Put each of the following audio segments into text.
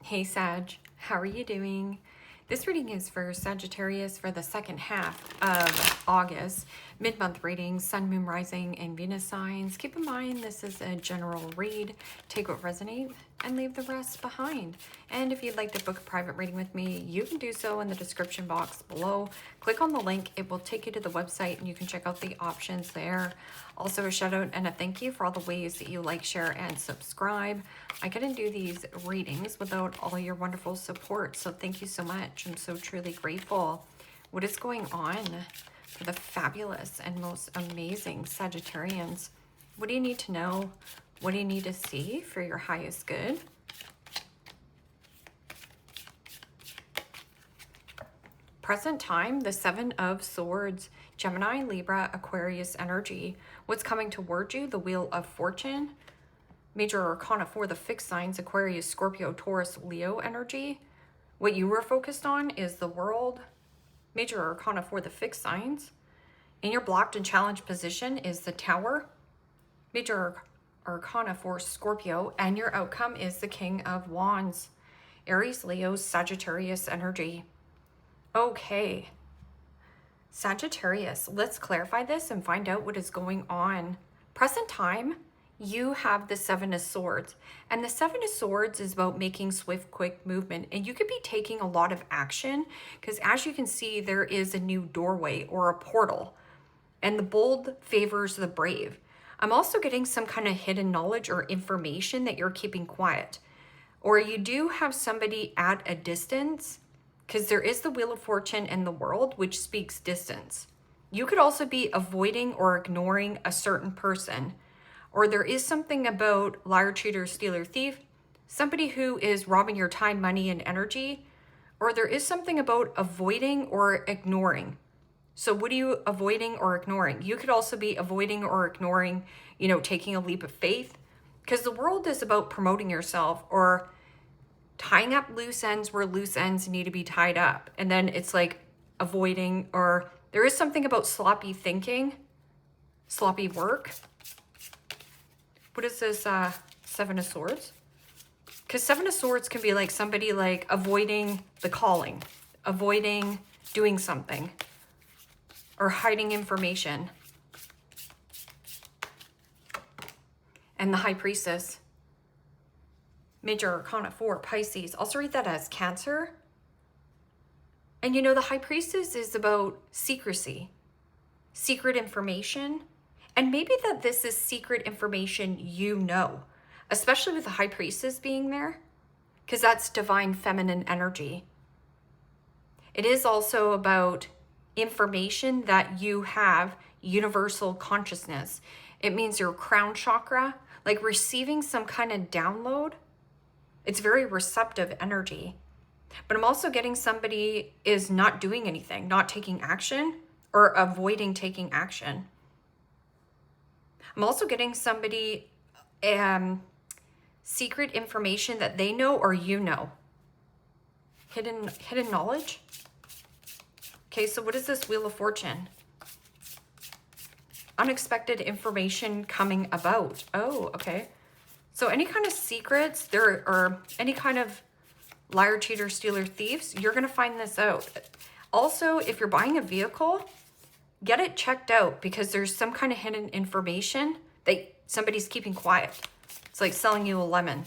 Hey Sag, how are you doing? This reading is for Sagittarius for the second half of August. Mid-month reading, Sun, Moon, Rising, and Venus signs. Keep in mind this is a general read. Take what resonates and leave the rest behind. And if you'd like to book a private reading with me, you can do so in the description box below. Click on the link. It will take you to the website and you can check out the options there. Also a shout out and a thank you for all the ways that you like, share, and subscribe. I couldn't do these readings without all your wonderful support, so thank you so much. I'm so truly grateful. What is going on for the fabulous and most amazing Sagittarians? What do you need to know? What do you need to see for your highest good? Present time, the Seven of Swords, Gemini, Libra, Aquarius energy. What's coming toward you? The Wheel of Fortune. Major Arcana for the fixed signs, Aquarius, Scorpio, Taurus, Leo energy. What you were focused on is the World. Major Arcana for the fixed signs. In your blocked and challenged position is the Tower. Major Arcana for Scorpio, and your outcome is the King of Wands. Aries, Leo, Sagittarius energy. Okay. Sagittarius, let's clarify this and find out what is going on. Present time, you have the Seven of Swords, and the Seven of Swords is about making swift, quick movement, and you could be taking a lot of action because as you can see, there is a new doorway or a portal, and the bold favors the brave. I'm also getting some kind of hidden knowledge or information that you're keeping quiet, or you do have somebody at a distance because there is the Wheel of Fortune and the World, which speaks distance. You could also be avoiding or ignoring a certain person, or there is something about liar, cheater, stealer, thief, somebody who is robbing your time, money, and energy, or there is something about avoiding or ignoring. So what are you avoiding or ignoring? You could also be avoiding or ignoring, taking a leap of faith, because the World is about promoting yourself or tying up loose ends where loose ends need to be tied up. And then it's like avoiding, or there is something about sloppy thinking, sloppy work. What is this Seven of Swords? Because Seven of Swords can be like somebody like avoiding the calling, avoiding doing something, or hiding information. And the High Priestess. Major Arcana for Pisces. Also read that as Cancer. And the High Priestess is about secrecy, secret information. And maybe that this is secret information especially with the High Priestess being there, because that's divine feminine energy. It is also about information that you have universal consciousness. It means your crown chakra, like receiving some kind of download. It's very receptive energy. But I'm also getting somebody is not doing anything, not taking action, or avoiding taking action. I'm also getting somebody secret information that they know or hidden knowledge. Okay, so what is this Wheel of Fortune? Unexpected information coming about. Oh, okay. So any kind of secrets or any kind of liar, cheater, stealer, thieves, you're going to find this out. Also, if you're buying a vehicle, get it checked out because there's some kind of hidden information that somebody's keeping quiet. It's like selling you a lemon.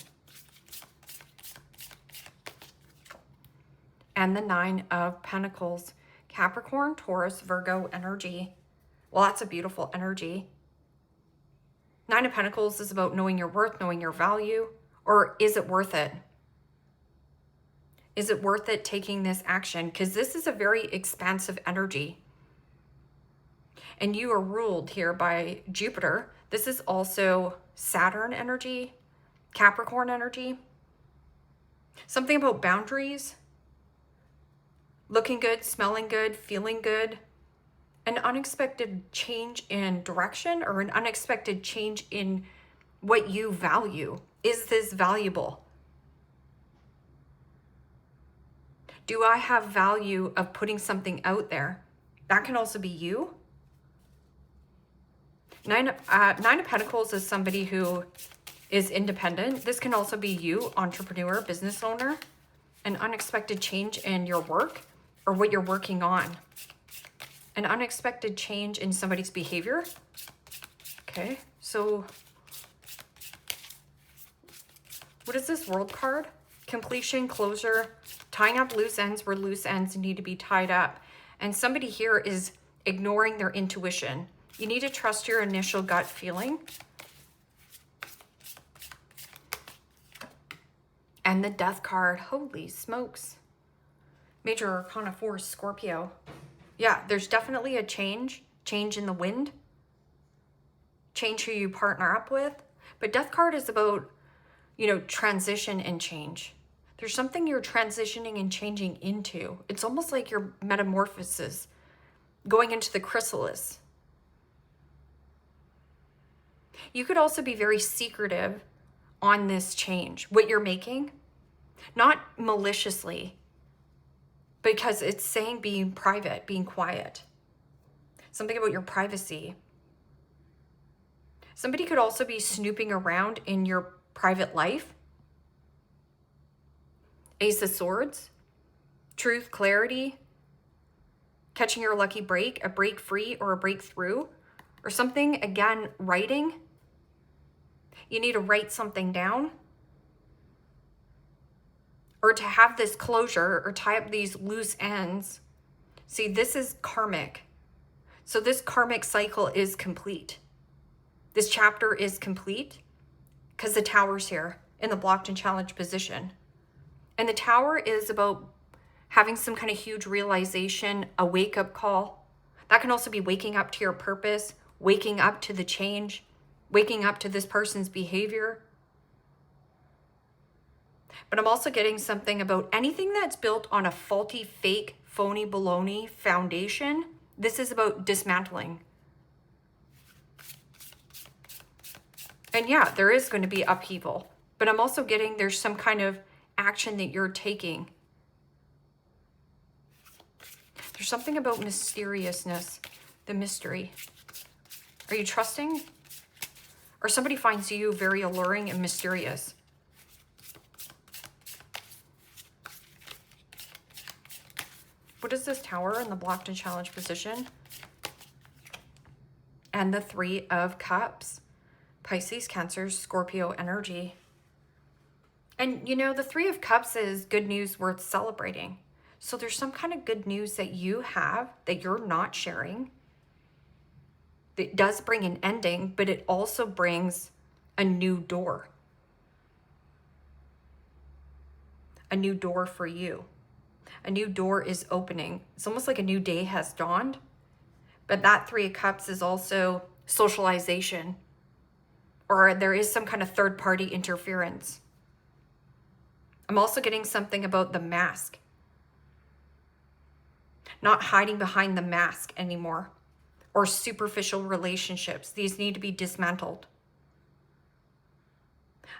And the Nine of Pentacles. Capricorn, Taurus, Virgo energy. Well, that's a beautiful energy. Nine of Pentacles is about knowing your worth, knowing your value, or is it worth it? Is it worth it taking this action? Because this is a very expansive energy. And you are ruled here by Jupiter. This is also Saturn energy, Capricorn energy. Something about boundaries, looking good, smelling good, feeling good. An unexpected change in direction or an unexpected change in what you value. Is this valuable? Do I have value of putting something out there? That can also be you. Nine of Pentacles is somebody who is independent. This can also be you, entrepreneur, business owner, an unexpected change in your work or what you're working on. An unexpected change in somebody's behavior. Okay, so what is this World card? Completion, closure, tying up loose ends where loose ends need to be tied up. And somebody here is ignoring their intuition. You need to trust your initial gut feeling. And the Death card, holy smokes. Major Arcana 4, Scorpio. Yeah, there's definitely a change in the wind, change who you partner up with. But Death card is about, you know, transition and change. There's something you're transitioning and changing into. It's almost like your metamorphosis, going into the chrysalis. You could also be very secretive on this change, what you're making, not maliciously, because it's saying being private, being quiet. Something about your privacy. Somebody could also be snooping around in your private life. Ace of Swords, truth, clarity, catching your lucky break, a break free or a breakthrough, or something, again, writing. You need to write something down, or to have this closure or tie up these loose ends. See, this is karmic. So this karmic cycle is complete. This chapter is complete because the Tower's here in the blocked and challenged position. And the Tower is about having some kind of huge realization, a wake-up call. That can also be waking up to your purpose, waking up to the change, waking up to this person's behavior. But I'm also getting something about anything that's built on a faulty, fake, phony, baloney foundation. This is about dismantling. And yeah, there is going to be upheaval. But I'm also getting there's some kind of action that you're taking. There's something about mysteriousness, the mystery. Are you trusting? Or somebody finds you very alluring and mysterious. What is this Tower in the blocked and challenged position? And the Three of Cups. Pisces, Cancer, Scorpio energy. And you know, the Three of Cups is good news worth celebrating. So there's some kind of good news that you have that you're not sharing. It does bring an ending, but it also brings a new door. A new door for you. A new door is opening. It's almost like a new day has dawned. But that Three of Cups is also socialization. Or there is some kind of third-party interference. I'm also getting something about the mask. Not hiding behind the mask anymore. Or superficial relationships. These need to be dismantled.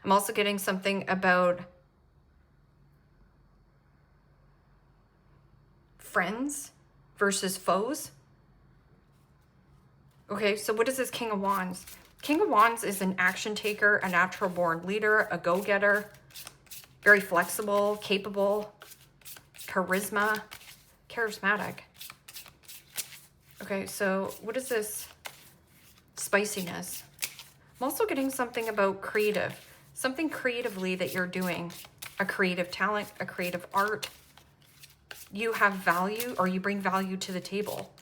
I'm also getting something about friends versus foes. Okay, so what is this King of Wands? King of Wands is an action taker, a natural born leader, a go-getter, very flexible, capable, charismatic. Okay, so what is this spiciness? I'm also getting something about creative, something creatively that you're doing, a creative talent, a creative art. You have value, or you bring value to the table.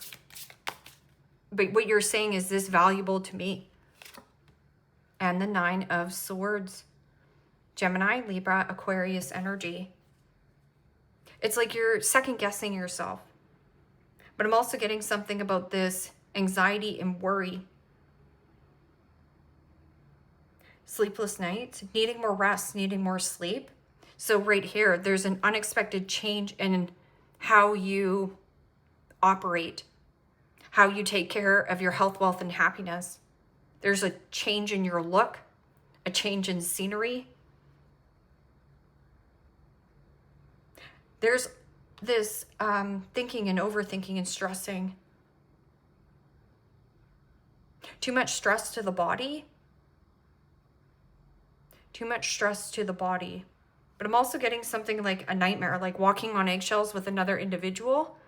But what you're saying is this valuable to me. And the Nine of Swords. Gemini, Libra, Aquarius energy. It's like you're second guessing yourself. But I'm also getting something about this anxiety and worry. Sleepless nights, needing more rest, needing more sleep. So right here, there's an unexpected change in how you operate, how you take care of your health, wealth, and happiness. There's a change in your look, a change in scenery. There's this thinking and overthinking and stressing. Too much stress to the body. Too much stress to the body. But I'm also getting something like a nightmare, like walking on eggshells with another individual.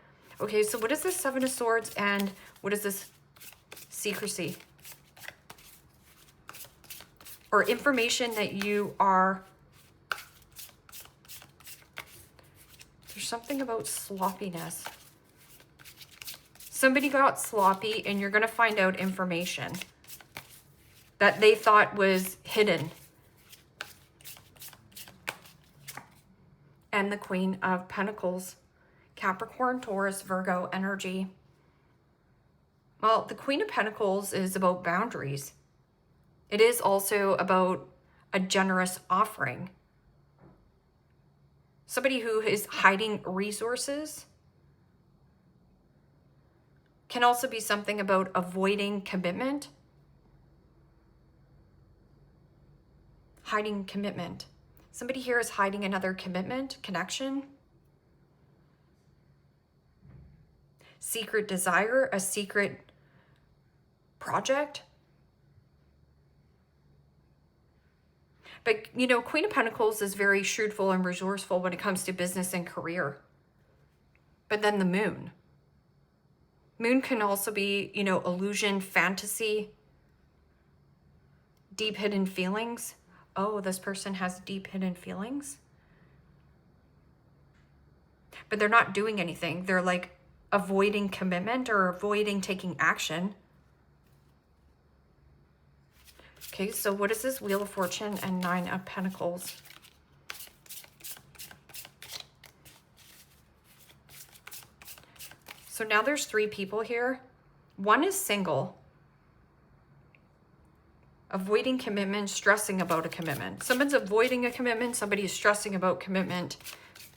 Okay, so what is this Seven of Swords and what is this secrecy? Or information that you are... There's something about sloppiness. Somebody got sloppy and you're going to find out information that they thought was hidden. And the Queen of Pentacles, Capricorn, Taurus, Virgo energy. Well, the Queen of Pentacles is about boundaries. It is also about a generous offering. Somebody who is hiding resources. Can also be something about avoiding commitment. Hiding commitment. Somebody here is hiding another commitment, connection. Secret desire, a secret project. But, you know, Queen of Pentacles is very shrewdful and resourceful when it comes to business and career. But then the Moon. Moon can also be, you know, illusion, fantasy, deep hidden feelings. Oh, this person has deep hidden feelings. But they're not doing anything. They're like avoiding commitment or avoiding taking action. Okay, so what is this Wheel of Fortune and Nine of Pentacles? So now there's three people here. One is single. Avoiding commitment, stressing about a commitment. Someone's avoiding a commitment, somebody is stressing about commitment,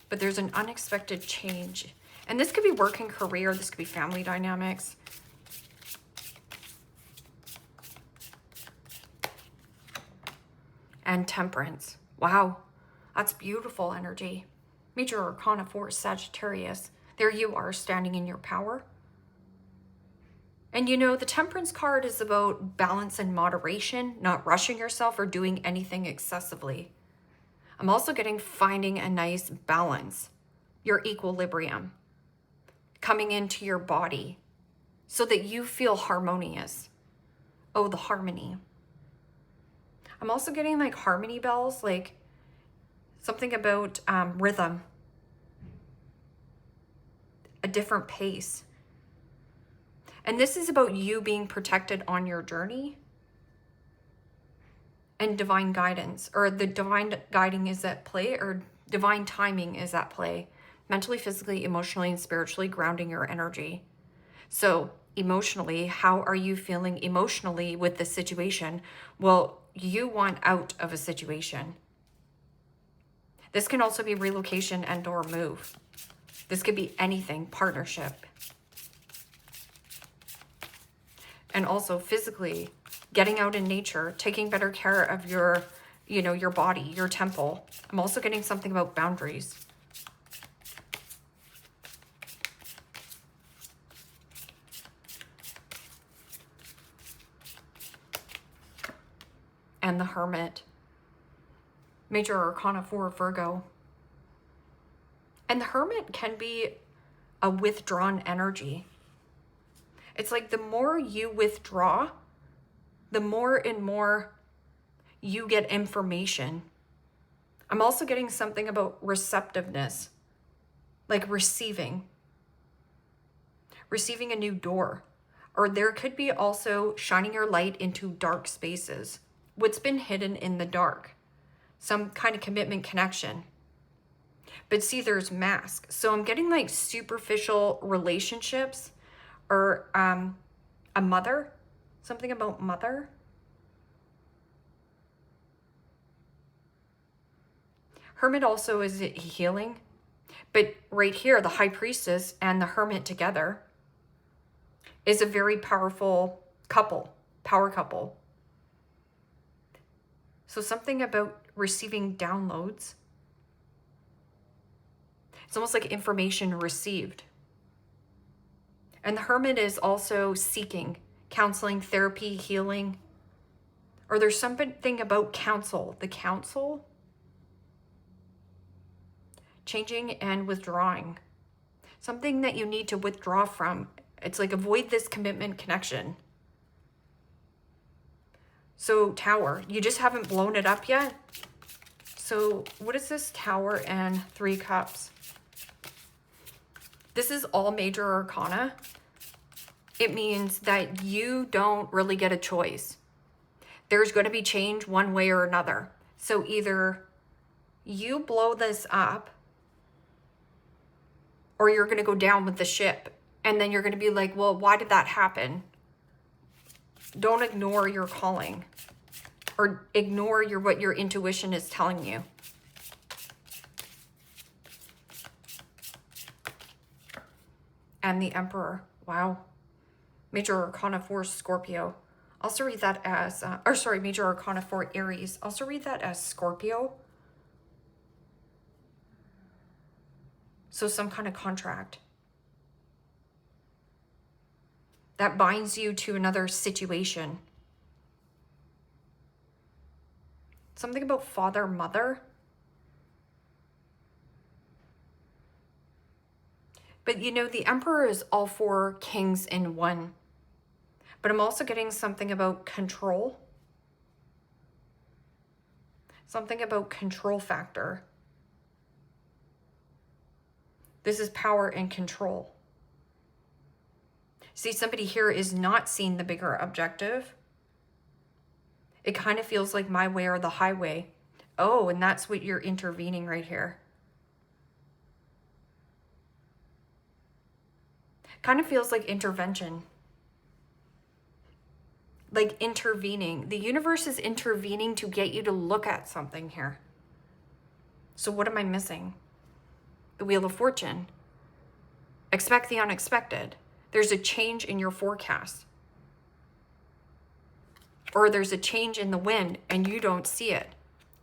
but there's an unexpected change. And this could be work and career, this could be family dynamics. And Temperance. Wow, that's beautiful energy. Major Arcana 4, Sagittarius. There you are, standing in your power. And you know, the Temperance card is about balance and moderation, not rushing yourself or doing anything excessively. I'm also getting finding a nice balance, your equilibrium, coming into your body so that you feel harmonious. Oh, the harmony. I'm also getting like harmony bells, like something about rhythm, a different pace. And this is about you being protected on your journey and divine guidance, or the divine guiding is at play, or divine timing is at play, mentally, physically, emotionally, and spiritually grounding your energy. So emotionally, how are you feeling emotionally with this situation? Well, you want out of a situation. This can also be relocation and or move. This could be anything, partnership. And also physically, getting out in nature, taking better care of your, you know, your body, your temple. I'm also getting something about boundaries. And the Hermit. Major Arcana 4, Virgo. And the Hermit can be a withdrawn energy. It's like the more you withdraw, the more and more you get information. I'm also getting something about receptiveness, like receiving a new door. Or there could be also shining your light into dark spaces, what's been hidden in the dark, some kind of commitment connection. But see, there's masks. So I'm getting like superficial relationships, or a mother, something about mother. Hermit also is healing, but right here, the High Priestess and the Hermit together is a very powerful couple, power couple. So something about receiving downloads. It's almost like information received. And the Hermit is also seeking counseling, therapy, healing, Or there's something about counsel. The counsel, changing and withdrawing. Something that you need to withdraw from. It's like avoid this commitment connection. So Tower, you just haven't blown it up yet. So what is this? Tower and 3 Cups. This is all major arcana. It means that you don't really get a choice. There's going to be change one way or another. So either you blow this up, or you're going to go down with the ship. And then you're going to be like, well, why did that happen? Don't ignore your calling, or ignore what your intuition is telling you. And the Emperor. Wow. Major Arcana 4 Scorpio. Also read that as, Major Arcana 4 Aries. Also read that as Scorpio. So some kind of contract that binds you to another situation. Something about father, mother. But you know, the Emperor is all 4 kings in one. But I'm also getting something about control. Something about control factor. This is power and control. See, somebody here is not seeing the bigger objective. It kind of feels like my way or the highway. Oh, and that's what you're intervening right here. Kind of feels like intervention. Like intervening. The universe is intervening to get you to look at something here. So what am I missing? The Wheel of Fortune. Expect the unexpected. There's a change in your forecast. Or there's a change in the wind and you don't see it.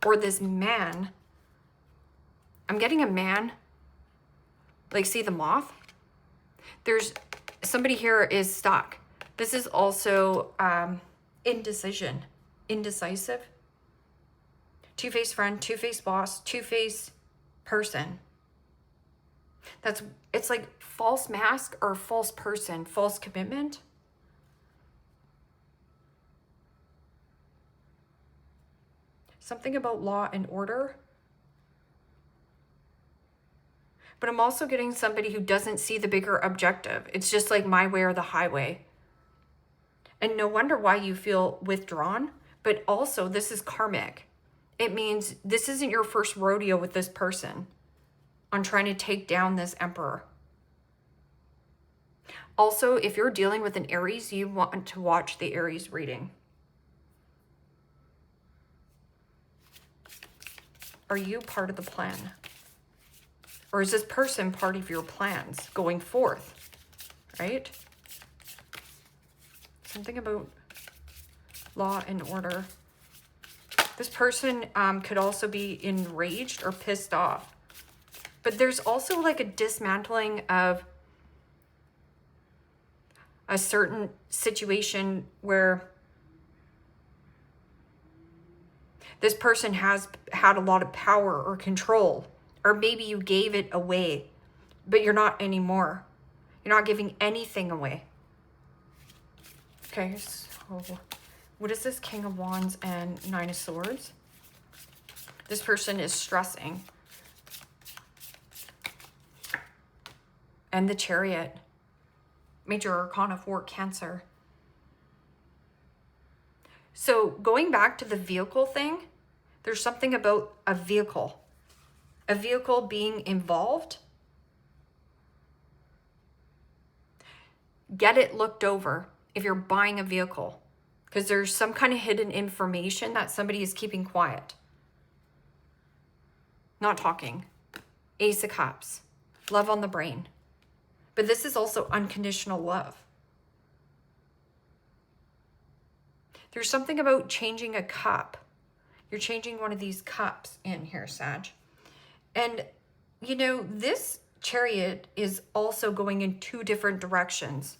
Or this man. I'm getting a man. Like, see the moth? There's somebody here is stuck. This is also indecision. Indecisive. Two-faced friend, two-faced boss, two-faced person. It's like false mask or false person, false commitment. Something about law and order. But I'm also getting somebody who doesn't see the bigger objective. It's just like my way or the highway. And no wonder why you feel withdrawn. But also, this is karmic. It means this isn't your first rodeo with this person on trying to take down this Emperor. Also, if you're dealing with an Aries, you want to watch the Aries reading. Are you part of the plan? Or is this person part of your plans going forth, right? Something about law and order. This person could also be enraged or pissed off. But there's also like a dismantling of a certain situation where this person has had a lot of power or control. Or maybe you gave it away, but you're not anymore. You're not giving anything away. Okay, so what is this? King of Wands and 9 of Swords. This person is stressing. And the Chariot. Major Arcana 4, Cancer. So going back to the vehicle thing, there's something about a vehicle. A vehicle being involved. Get it looked over if you're buying a vehicle. Because there's some kind of hidden information that somebody is keeping quiet. Not talking. Ace of Cups. Love on the brain. But this is also unconditional love. There's something about changing a cup. You're changing one of these cups in here, Sag. And, you know, this Chariot is also going in 2 different directions.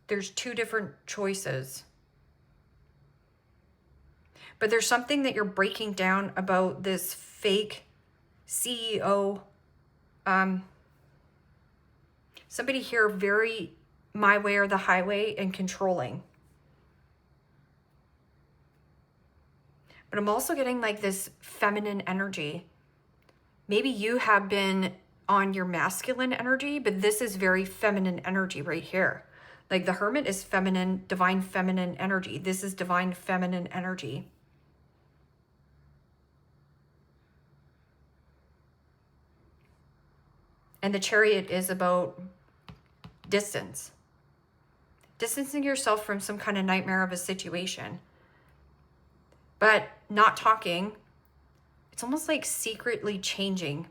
There's 2 different choices. But there's something that you're breaking down about this fake CEO. Somebody here very my way or the highway and controlling. But I'm also getting like this feminine energy. Maybe you have been on your masculine energy, but this is very feminine energy right here. Like the Hermit is feminine, divine feminine energy. This is divine feminine energy. And the Chariot is about distance. Distancing yourself from some kind of nightmare of a situation. But not talking. It's almost like secretly changing.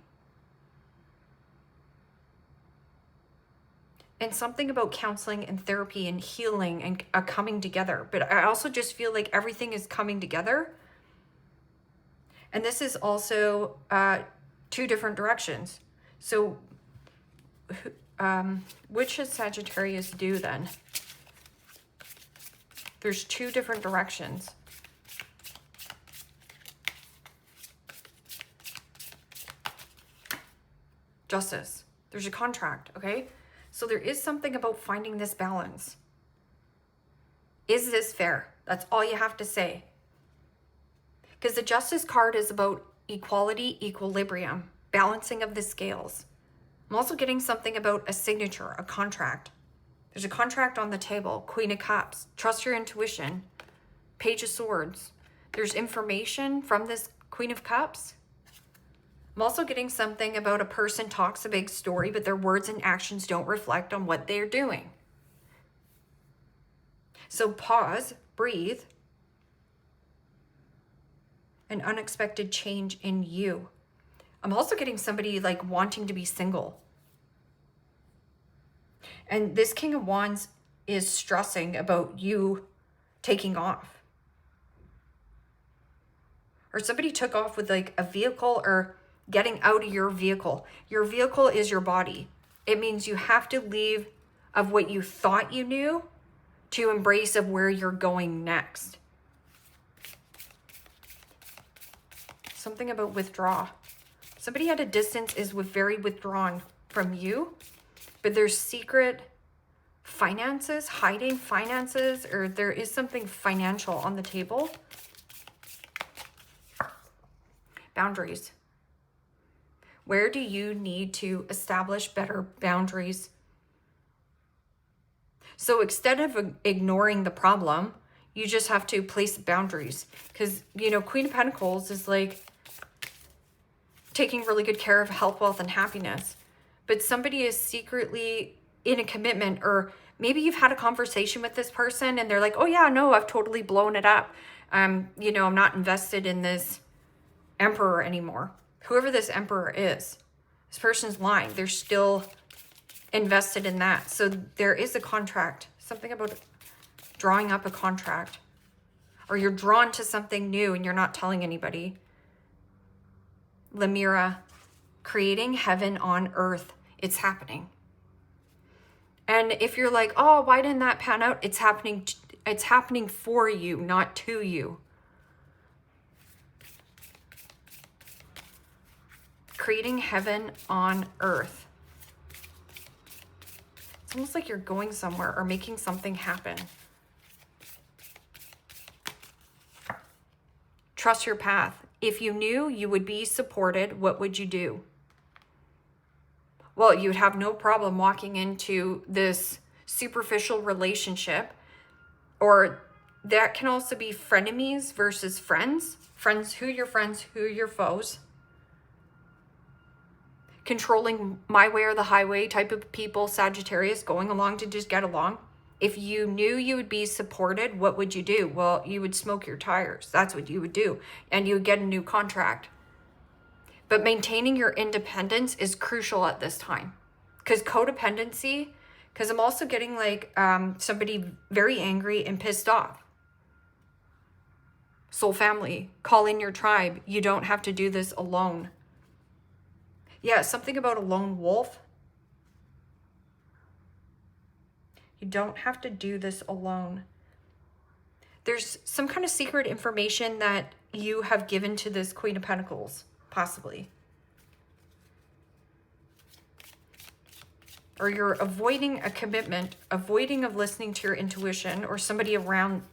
And something about counseling and therapy and healing and a coming together. But I also just feel like everything is coming together. And this is also 2 different directions. So which should Sagittarius do then? There's 2 different directions. Justice. There's a contract, okay? So there is something about finding this balance. Is this fair? That's all you have to say. Because the Justice card is about equality, equilibrium, balancing of the scales. I'm also getting something about a signature, a contract. There's a contract on the table. Queen of Cups. Trust your intuition. Page of Swords. There's information from this Queen of Cups. I'm also getting something about a person talks a big story, but their words and actions don't reflect on what they're doing. So pause, breathe. An unexpected change in you. I'm also getting somebody like wanting to be single. And this King of Wands is stressing about you taking off. Or somebody took off with like a vehicle or getting out of your vehicle. Your vehicle is your body. It means you have to leave of what you thought you knew to embrace of where you're going next. Something about withdraw. Somebody at a distance is very withdrawn from you, but there's secret finances, hiding finances, or there is something financial on the table. Boundaries. Where do you need to establish better boundaries? So instead of ignoring the problem, you just have to place boundaries. Because, you know, Queen of Pentacles is like taking really good care of health, wealth, and happiness. But somebody is secretly in a commitment, or maybe you've had a conversation with this person and they're like, oh yeah, no, I've totally blown it up. You know, I'm not invested in this Emperor anymore. Whoever this Emperor is, this person's lying. They're still invested in that. So there is a contract, something about drawing up a contract, or you're drawn to something new and you're not telling anybody. Lemira, creating heaven on earth. It's happening. And if you're like, oh, why didn't that pan out? It's happening for you, not to you. Creating heaven on earth. It's almost like you're going somewhere or making something happen. Trust your path. If you knew you would be supported, what would you do? Well, you'd have no problem walking into this superficial relationship, or that can also be frenemies versus friends. Friends, who your friends, who your foes. Controlling my way or the highway type of people, Sagittarius, going along to just get along. If you knew you would be supported, what would you do? Well, you would smoke your tires. That's what you would do. And you would get a new contract. But maintaining your independence is crucial at this time. Because codependency, because I'm also getting like somebody very angry and pissed off. Soul family, call in your tribe. You don't have to do this alone. Yeah, something about a lone wolf. You don't have to do this alone. There's some kind of secret information that you have given to this Queen of Pentacles, possibly. Or you're avoiding a commitment, avoiding of listening to your intuition, or somebody around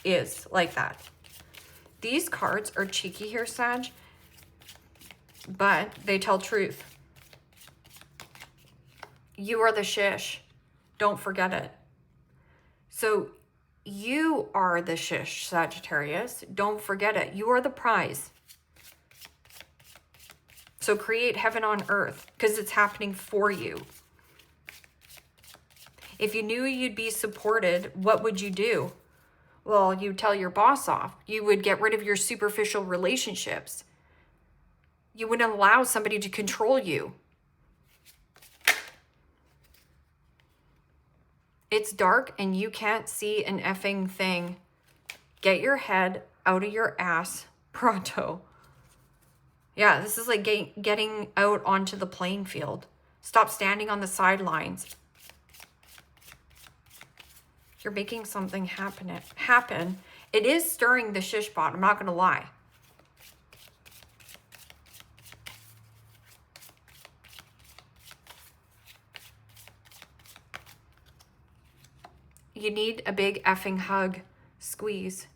is like that. These cards are cheeky here, Sag, but they tell truth. You are the shish. Don't forget it. So you are the shish, Sagittarius. Don't forget it. You are the prize. So create heaven on earth, because it's happening for you. If you knew you'd be supported, what would you do? Well, you'd tell your boss off. You would get rid of your superficial relationships. You wouldn't allow somebody to control you. It's dark and you can't see an effing thing. Get your head out of your ass pronto. Yeah, this is like getting out onto the playing field. Stop standing on the sidelines. You're making something happen. It is stirring the shish pot, I'm not going to lie. You need a big effing hug, squeeze.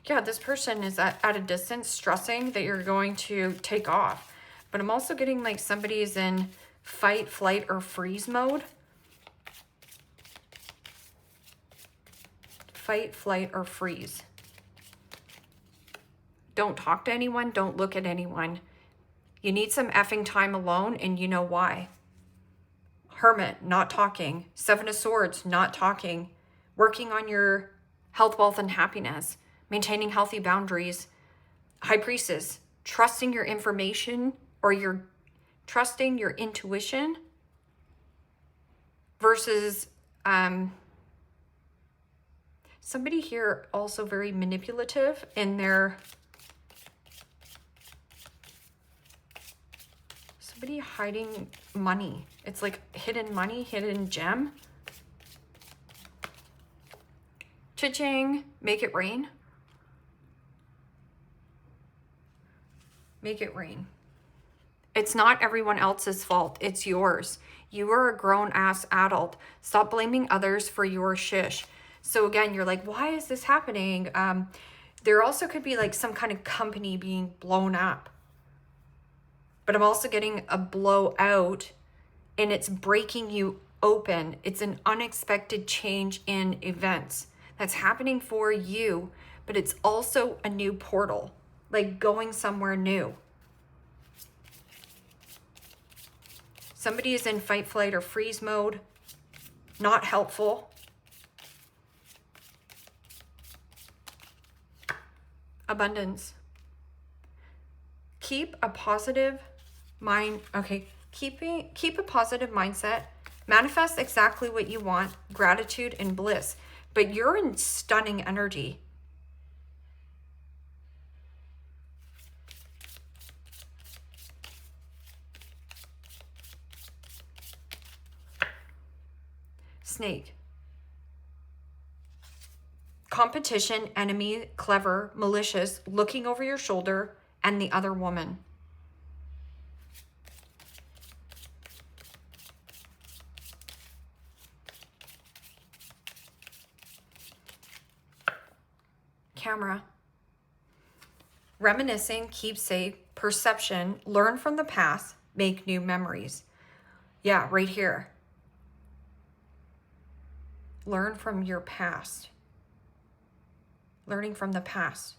Yeah, this person is at a distance, stressing that you're going to take off. But I'm also getting like somebody's in fight, flight, or freeze mode. Fight, flight, or freeze. Don't talk to anyone. Don't look at anyone. You need some effing time alone, and you know why. Hermit, not talking. Seven of Swords, not talking. Working on your health, wealth, and happiness. Maintaining healthy boundaries. High Priestess, trusting your information, or you're trusting your intuition versus somebody here also very manipulative in their, somebody hiding money. It's like hidden money, hidden gem. Ching, make it rain. Make it rain. It's not everyone else's fault. It's yours. You are a grown-ass adult. Stop blaming others for your shish. So again, you're like, why is this happening? There also could be like some kind of company being blown up. But I'm also getting a blowout, and it's breaking you open. It's an unexpected change in events that's happening for you, but it's also a new portal, like going somewhere new. Somebody is in fight, flight, or freeze mode. Not helpful. Abundance. Keep a positive mind. Okay, keep a positive mindset. Manifest exactly what you want. Gratitude and bliss. But you're in stunning energy. Snake. Competition, enemy, clever, malicious, looking over your shoulder, and the other woman. Camera. Reminiscing, keepsake, perception, learn from the past, make new memories. Yeah, right here. Learn from your past. Learning from the past.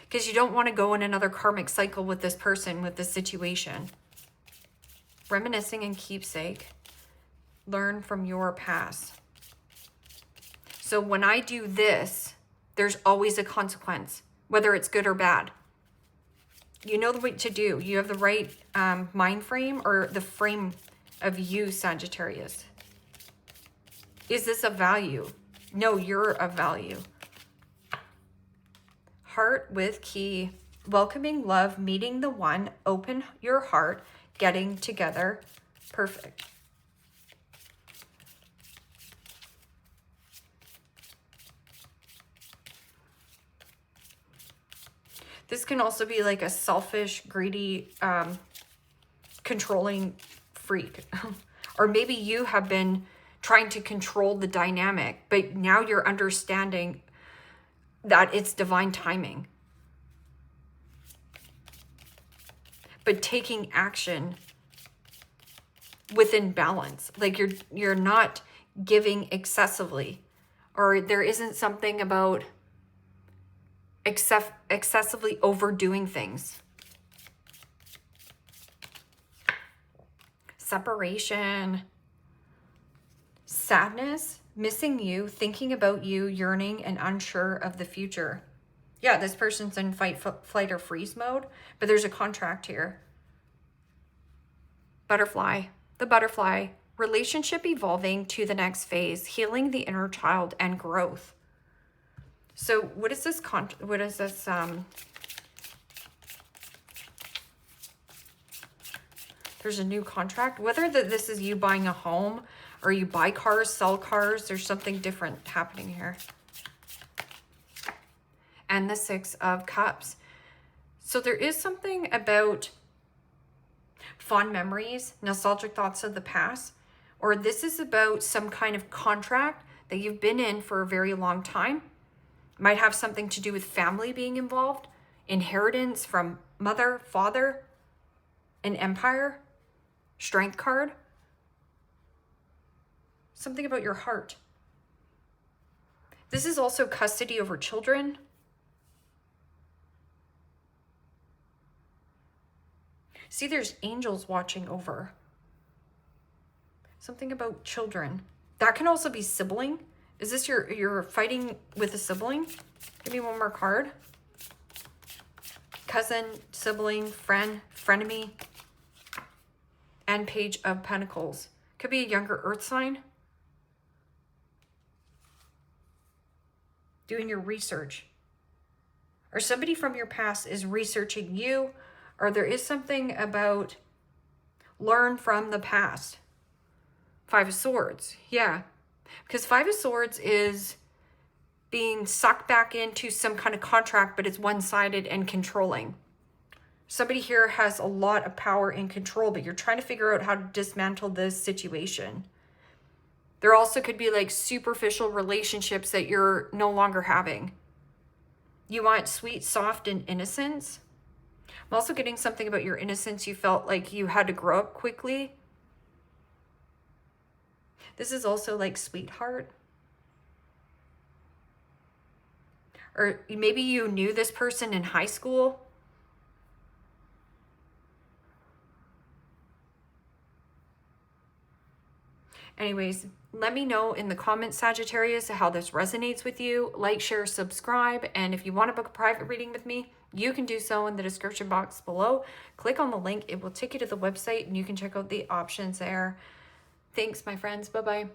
Because you don't want to go in another karmic cycle with this person, with this situation. Reminiscing and keepsake. Learn from your past. So when I do this, there's always a consequence, whether it's good or bad. You know what to do. You have the right mind frame, or the frame of you, Sagittarius. Is this of value? No, you're of value. Heart with key. Welcoming love, meeting the one, open your heart, getting together. Perfect. This can also be like a selfish, greedy, controlling freak. Or maybe you have been trying to control the dynamic, but now you're understanding that it's divine timing. But taking action within balance. Like you're not giving excessively, or there isn't something about excessively overdoing things. Separation, sadness, missing you, thinking about you, yearning and unsure of the future. Yeah, this person's in fight, flight, or freeze mode, but there's a contract here. Butterfly, the butterfly, relationship evolving to the next phase, healing the inner child and growth. So what is this there's a new contract, whether this is you buying a home or you buy cars, sell cars, there's something different happening here. And the Six of Cups. So there is something about fond memories, nostalgic thoughts of the past, or this is about some kind of contract that you've been in for a very long time. Might have something to do with family being involved, inheritance from mother, father, an empire, strength card, something about your heart. This is also custody over children. See, there's angels watching over. Something about children. That can also be sibling. Is this you're fighting with a sibling? Give me one more card. Cousin, sibling, friend, frenemy. And Page of Pentacles. Could be a younger earth sign. Doing your research. Or somebody from your past is researching you, or there is something about learn from the past. Five of Swords. Yeah. Because Five of Swords is being sucked back into some kind of contract, but it's one-sided and controlling. Somebody here has a lot of power and control, but you're trying to figure out how to dismantle this situation. There also could be like superficial relationships that you're no longer having. You want sweet, soft, and innocence. I'm also getting something about your innocence. You felt like you had to grow up quickly. This is also like sweetheart. Or maybe you knew this person in high school. Anyways, let me know in the comments, Sagittarius, how this resonates with you. Like, share, subscribe. And if you want to book a private reading with me, you can do so in the description box below. Click on the link. It will take you to the website and you can check out the options there. Thanks, my friends. Bye-bye.